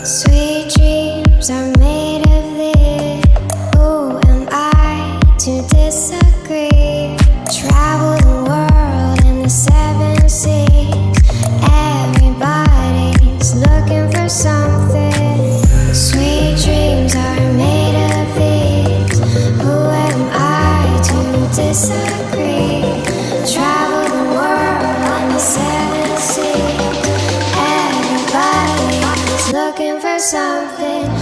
Sweet dreams are made of this. Who am I to disagree? Travel the world and the seven seas. Everybody's looking for something. Sweet dreams are made of these. Who am I to disagree? Travel the world and the seven seas. Everybody's looking for something.